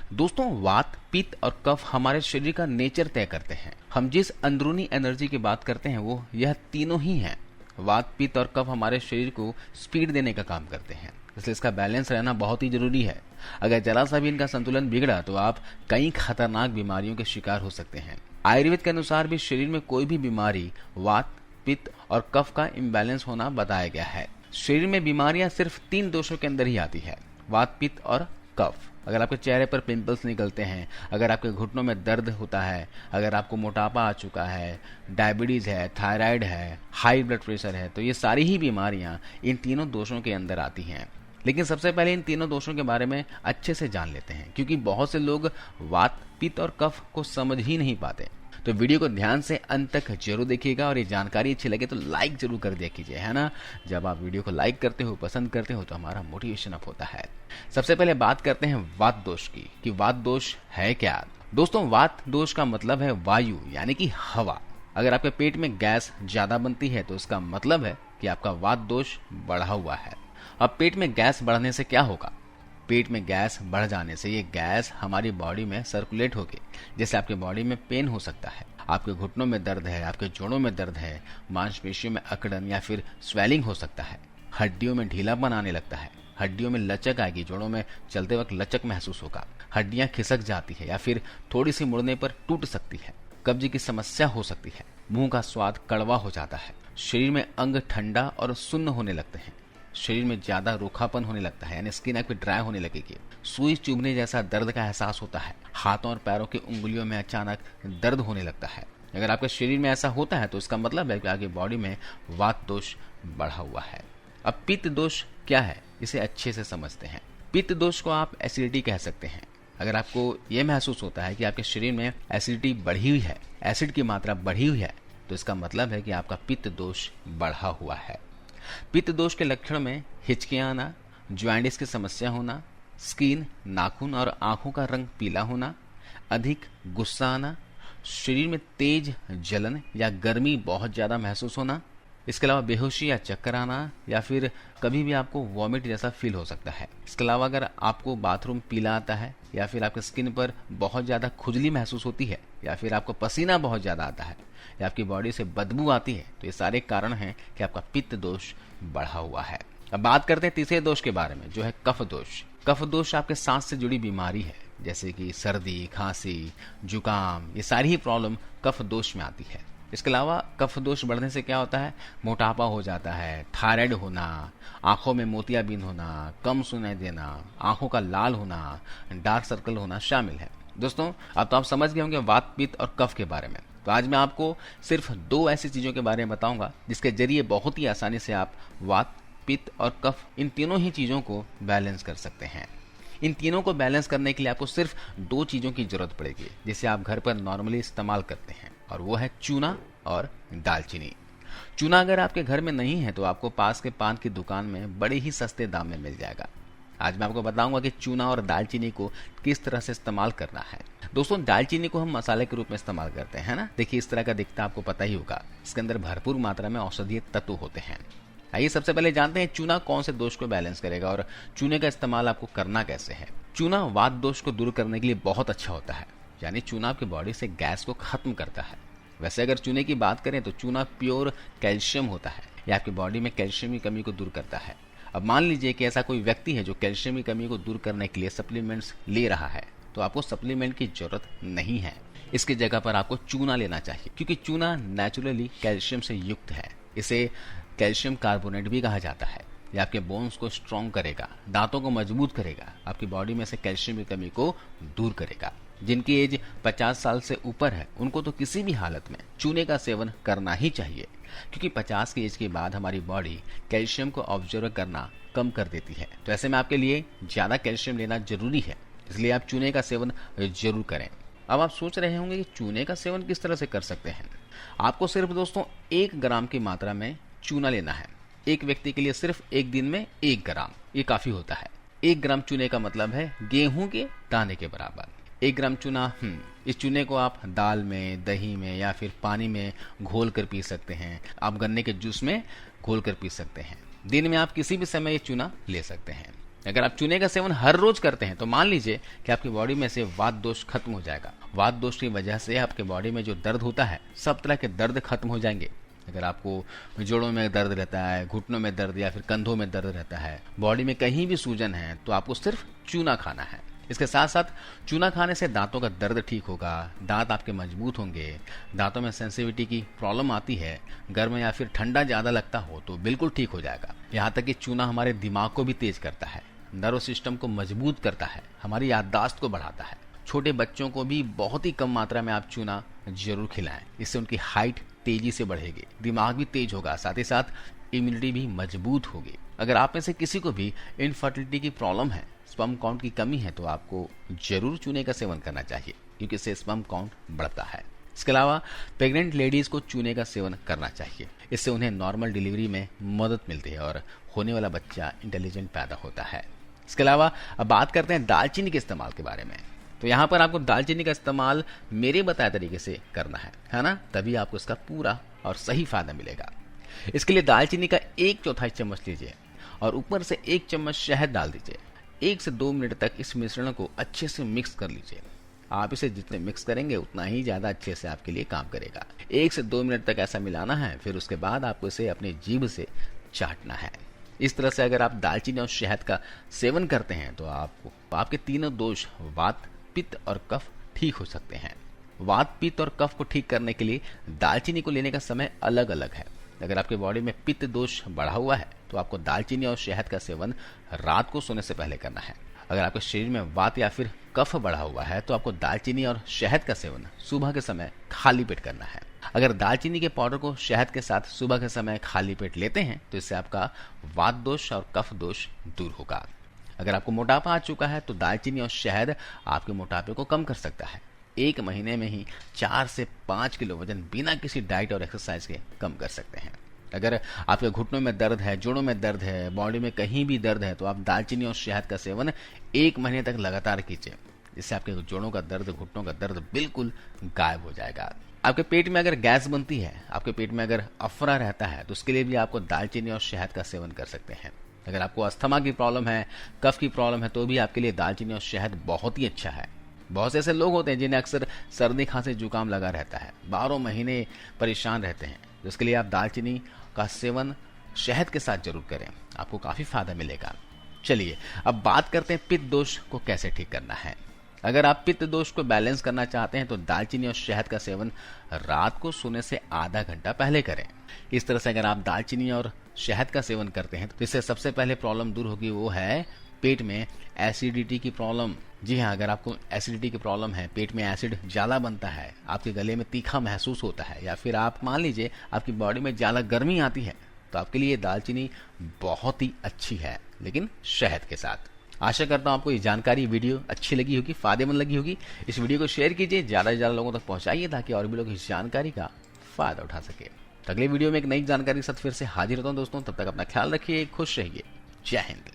दोस्तों, वात, पित्त और कफ हमारे शरीर का नेचर तय करते हैं। हम जिस अंदरूनी एनर्जी की बात करते हैं वो यह तीनों ही हैं। वात, पित्त और कफ हमारे शरीर को स्पीड देने का काम करते हैं, इसलिए इसका बैलेंस रहना बहुत ही जरूरी है। अगर जरा सा भी इनका संतुलन बिगड़ा तो आप कई खतरनाक बीमारियों के शिकार हो सकते हैं। आयुर्वेद के अनुसार भी शरीर में कोई भी बीमारी वात, पित्त और कफ का इम्बैलेंस होना बताया गया है। शरीर में बीमारियां सिर्फ 3 दोषों के अंदर ही आती है, वात, पित्त और कफ। अगर आपके चेहरे पर पिंपल्स निकलते हैं, अगर आपके घुटनों में दर्द होता है, अगर आपको मोटापा आ चुका है, डायबिटीज है, थायराइड है, हाई ब्लड प्रेशर है, तो ये सारी ही बीमारियां इन तीनों दोषों के अंदर आती हैं। लेकिन सबसे पहले इन तीनों दोषों के बारे में अच्छे से जान लेते हैं, क्योंकि बहुत से लोग वात, पित्त और कफ को समझ ही नहीं पाते। तो वीडियो को ध्यान से अंत तक जरूर देखिएगा और ये जानकारी अच्छी लगे तो लाइक जरूर कर दिया कीजिए, है ना। जब आप वीडियो को लाइक करते हो, पसंद करते हो, तो हमारा मोटिवेशन अप होता है। सबसे पहले बात करते हैं वात दोष की, कि वात दोष है क्या। दोस्तों, वात दोष का मतलब है वायु यानी कि हवा। अगर आपके पेट में गैस ज्यादा बनती है तो इसका मतलब है कि आपका वात दोष बढ़ा हुआ है। अब पेट में गैस बढ़ने से क्या होगा? पेट में गैस बढ़ जाने से ये गैस हमारी बॉडी में सर्कुलेट होगी, जैसे आपके बॉडी में पेन हो सकता है, आपके घुटनों में दर्द है, आपके जोड़ों में दर्द है, मांसपेशियों में अकड़न या फिर स्वेलिंग हो सकता है, हड्डियों में ढीलापन आने लगता है, हड्डियों में लचक आएगी, जोड़ों में चलते वक्त लचक महसूस होगा, हड्डियां खिसक जाती है या फिर थोड़ी सी मुड़ने पर टूट सकती है, कब्ज की समस्या हो सकती है, मुंह का स्वाद कड़वा हो जाता है, शरीर में अंग ठंडा और सुन्न होने लगते हैं, शरीर में ज्यादा रूखापन होने लगता है, यानी स्किन आपकी ड्राई होने लगेगी, सुई चुभने जैसा दर्द का एहसास होता है, हाथों और पैरों की उंगलियों में अचानक दर्द होने लगता है। अगर आपके शरीर में ऐसा होता है तो इसका मतलब है कि आपकी बॉडी में वात दोष बढ़ा हुआ है। अब पित्त दोष क्या है, इसे अच्छे से समझते हैं। पित्त दोष को आप एसिडिटी कह सकते हैं। अगर आपको यह महसूस होता है कि आपके शरीर में एसिडिटी बढ़ी हुई है, एसिड की मात्रा बढ़ी हुई है, तो इसका मतलब है कि आपका पित्त दोष बढ़ा हुआ है। पित्त दोष के लक्षण में हिचकियां आना, ज्वाइंटिस की समस्या होना, स्किन, नाखून और आंखों का रंग पीला होना, अधिक गुस्सा आना, शरीर में तेज जलन या गर्मी बहुत ज्यादा महसूस होना, इसके अलावा बेहोशी या चक्कर आना, या फिर कभी भी आपको वॉमिट जैसा फील हो सकता है। इसके अलावा अगर आपको बाथरूम पीला आता है, या फिर आपके स्किन पर बहुत ज्यादा खुजली महसूस होती है, या फिर आपको पसीना बहुत ज्यादा आता है, या आपकी बॉडी से बदबू आती है, तो ये सारे कारण हैं कि आपका पित्त दोष बढ़ा हुआ है। अब बात करते हैं तीसरे दोष के बारे में, जो है कफ दोष। कफ दोष आपके सांस से जुड़ी बीमारी है, जैसे कि सर्दी, खांसी, जुकाम, ये सारी ही प्रॉब्लम कफ दोष में आती है। इसके अलावा कफ दोष बढ़ने से क्या होता है, मोटापा हो जाता है, थायराइड होना, आंखों में मोतियाबिंद होना, कम सुनाई देना, आंखों का लाल होना, डार्क सर्कल होना शामिल है। दोस्तों, अब तो आप समझ गए होंगे वात, पित्त और कफ के बारे में। तो आज मैं आपको सिर्फ 2 ऐसी चीजों के बारे में बताऊंगा जिसके जरिए बहुत ही आसानी से आप वात, पित्त और कफ, इन तीनों ही चीजों को बैलेंस कर सकते हैं। इन तीनों को बैलेंस करने के लिए आपको सिर्फ 2 चीजों की जरूरत पड़ेगी, जिसे आप घर पर नॉर्मली इस्तेमाल करते हैं, और वो है चूना और दालचीनी। चूना अगर आपके घर में नहीं है तो आपको पास के पान की दुकान में बड़े ही सस्ते दाम में मिल जाएगा। आज मैं आपको बताऊंगा कि चूना और दालचीनी को किस तरह से इस्तेमाल करना है। दोस्तों, दालचीनी को हम मसाले के रूप में इस्तेमाल करते हैं ना। देखिए, इस तरह का दिखता आपको पता ही होगा। इसके अंदर भरपूर मात्रा में औषधीय तत्व होते हैं। आइए सबसे पहले जानते हैं चूना कौन से दोष को बैलेंस करेगा और चूने का इस्तेमाल आपको करना कैसे है। चूना वात दोष को दूर करने के लिए बहुत अच्छा होता है, यानी चूना आपकी बॉडी से गैस को खत्म करता है। वैसे अगर चूने की बात करें तो चूना प्योर कैल्शियम होता है, यह आपकी बॉडी में कैल्शियम की कमी को दूर करता है। अब मान लीजिए कि ऐसा कोई व्यक्ति है जो कैल्शियम की कमी को दूर करने के लिए सप्लीमेंट्स ले रहा है, तो आपको सप्लीमेंट की जरूरत नहीं है। इसकी जगह पर आपको चूना लेना चाहिए, क्योंकि चूना नेचुरली कैल्शियम से युक्त है। इसे कैल्शियम कार्बोनेट भी कहा जाता है। यह आपके बोन्स को स्ट्रॉन्ग करेगा, दांतों को मजबूत करेगा, आपकी बॉडी में से कैल्शियम की कमी को दूर करेगा। जिनकी एज 50 साल से ऊपर है उनको तो किसी भी हालत में चूने का सेवन करना ही चाहिए, क्योंकि 50 की एज के बाद हमारी बॉडी कैल्शियम को ऑब्जर्व करना कम कर देती है। तो ऐसे में आपके लिए ज्यादा कैल्शियम लेना जरूरी है, इसलिए आप चूने का सेवन जरूर करें। अब आप सोच रहे होंगे कि चूने का सेवन किस तरह से कर सकते हैं। आपको सिर्फ दोस्तों 1 ग्राम की मात्रा में चूना लेना है। एक व्यक्ति के लिए सिर्फ एक दिन में 1 ग्राम, ये काफी होता है। 1 ग्राम चूने का मतलब है गेहूं के दाने के बराबर। 1 ग्राम चूना, इस चूने को आप दाल में, दही में या फिर पानी में घोल कर पी सकते हैं। आप गन्ने के जूस में घोल कर पी सकते हैं। दिन में आप किसी भी समय ये चूना ले सकते हैं। अगर आप चूने का सेवन हर रोज करते हैं तो मान लीजिए कि आपकी बॉडी में से वात दोष खत्म हो जाएगा। वात दोष की वजह से आपके बॉडी में जो दर्द होता है, सब तरह के दर्द खत्म हो जाएंगे। अगर आपको जोड़ों में दर्द रहता है, घुटनों में दर्द या फिर कंधों में दर्द रहता है, बॉडी में कहीं भी सूजन है, तो आपको सिर्फ चूना खाना है। इसके साथ साथ चूना खाने से दांतों का दर्द ठीक होगा, दांत आपके मजबूत होंगे। दांतों में सेंसिटिविटी की प्रॉब्लम आती है, गर्म या फिर ठंडा ज़्यादा लगता हो तो बिल्कुल ठीक हो जाएगा। यहाँ तक कि चूना हमारे दिमाग को भी तेज करता है, नर्व सिस्टम को मजबूत करता है, हमारी याददाश्त को बढ़ाता है। छोटे बच्चों को भी बहुत ही कम मात्रा में आप चूना जरूर खिलाएं, इससे उनकी हाइट तेजी से बढ़ेगी, दिमाग भी तेज होगा, साथ ही साथ इम्यूनिटी भी मजबूत होगी। अगर आप में से किसी को भी इनफर्टिलिटी की प्रॉब्लम है, स्पर्म काउंट की कमी है, तो आपको जरूर चूने का सेवन करना चाहिए, क्योंकि इससे स्पर्म काउंट बढ़ता है। इसके अलावा प्रेग्नेंट लेडीज को चूने का सेवन करना चाहिए, इससे उन्हें नॉर्मल डिलीवरी में मदद मिलती है और होने वाला बच्चा इंटेलिजेंट पैदा होता है। इसके अलावा अब बात करते हैं दालचीनी के इस्तेमाल के बारे में। तो यहाँ पर आपको दालचीनी का इस्तेमाल मेरे बताए तरीके से करना है ना, तभी आपको इसका पूरा और सही फायदा मिलेगा। इसके लिए दालचीनी का 1/4 चम्मच लीजिए और ऊपर से 1 चम्मच शहद डाल दीजिए। 1 से 2 मिनट तक इस मिश्रण को अच्छे से मिक्स कर लीजिए। आप इसे जितने मिक्स करेंगे उतना ही ज्यादा अच्छे से आपके लिए काम करेगा। 1 से 2 मिनट तक ऐसा मिलाना है, फिर उसके बाद आपको इसे अपनी जीभ से चाटना है। इस तरह से अगर आप दालचीनी और शहद का सेवन करते हैं तो आपके तीनों दोष वात, पित्त और कफ ठीक हो सकते हैं। वात, पित्त और कफ को ठीक करने के लिए दालचीनी को लेने का समय अलग अलग है। अगर आपके बॉडी में पित्त दोष बढ़ा हुआ है तो आपको दालचीनी और शहद का सेवन रात को सोने से पहले करना है। अगर आपके शरीर में वात या फिर कफ बढ़ा हुआ है तो आपको दालचीनी और शहद का सेवन सुबह के समय खाली पेट करना है। अगर दालचीनी के पाउडर को शहद के साथ सुबह के समय खाली पेट लेते हैं तो इससे आपका वात दोष और कफ दोष दूर होगा। अगर आपको मोटापा आ चुका है तो दालचीनी और शहद आपके मोटापे को कम कर सकता है। 1 महीने में ही 4 से 5 किलो वजन बिना किसी डाइट और एक्सरसाइज के कम कर सकते हैं। अगर आपके घुटनों में दर्द है, जोड़ों में दर्द है, बॉडी में कहीं भी दर्द है, तो आप दालचीनी और शहद का सेवन 1 महीने तक लगातार कीजिए। इससे आपके जोड़ों का दर्द, घुटनों का दर्द बिल्कुल गायब हो जाएगा। आपके पेट में अगर गैस बनती है, आपके पेट में अगर अफरा रहता है, तो उसके लिए भी आपको दालचीनी और शहद का सेवन कर सकते हैं। अगर आपको अस्थमा की प्रॉब्लम है, कफ की प्रॉब्लम है, तो भी आपके लिए दालचीनी और शहद बहुत ही अच्छा है। बहुत से ऐसे लोग होते हैं जिन्हें अक्सर सर्दी, खांसी, जुकाम लगा रहता है, 12 महीने परेशान रहते हैं, तो इसके लिए आप दालचीनी का सेवन शहद के साथ जरूर करें, आपको काफी फायदा मिलेगा। चलिए अब बात करते हैं पित्त दोष को कैसे ठीक करना है। अगर आप पित्त दोष को बैलेंस करना चाहते हैं तो दालचीनी और शहद का सेवन रात को सोने से आधा घंटा पहले करें। इस तरह से अगर आप दालचीनी और शहद का सेवन करते हैं तो इससे सबसे पहले प्रॉब्लम दूर होगी, वो है पेट में एसिडिटी की प्रॉब्लम। जी हाँ, अगर आपको एसिडिटी की प्रॉब्लम है, पेट में एसिड ज्यादा बनता है, आपके गले में तीखा महसूस होता है, या फिर आप मान लीजिए आपकी बॉडी में ज्यादा गर्मी आती है, तो आपके लिए दालचीनी बहुत ही अच्छी है, लेकिन शहद के साथ। आशा करता हूँ आपको ये जानकारी, वीडियो अच्छी लगी होगी, फायदेमंद लगी होगी। इस वीडियो को शेयर कीजिए, ज्यादा से ज्यादा लोगों तक पहुंचाइए ताकि और भी लोग इस जानकारी का फायदा उठा सके। अगले वीडियो में एक नई जानकारी के साथ फिर से हाजिर होता हूँ दोस्तों, तब तक अपना ख्याल रखिए, खुश रहिए। जय हिंद।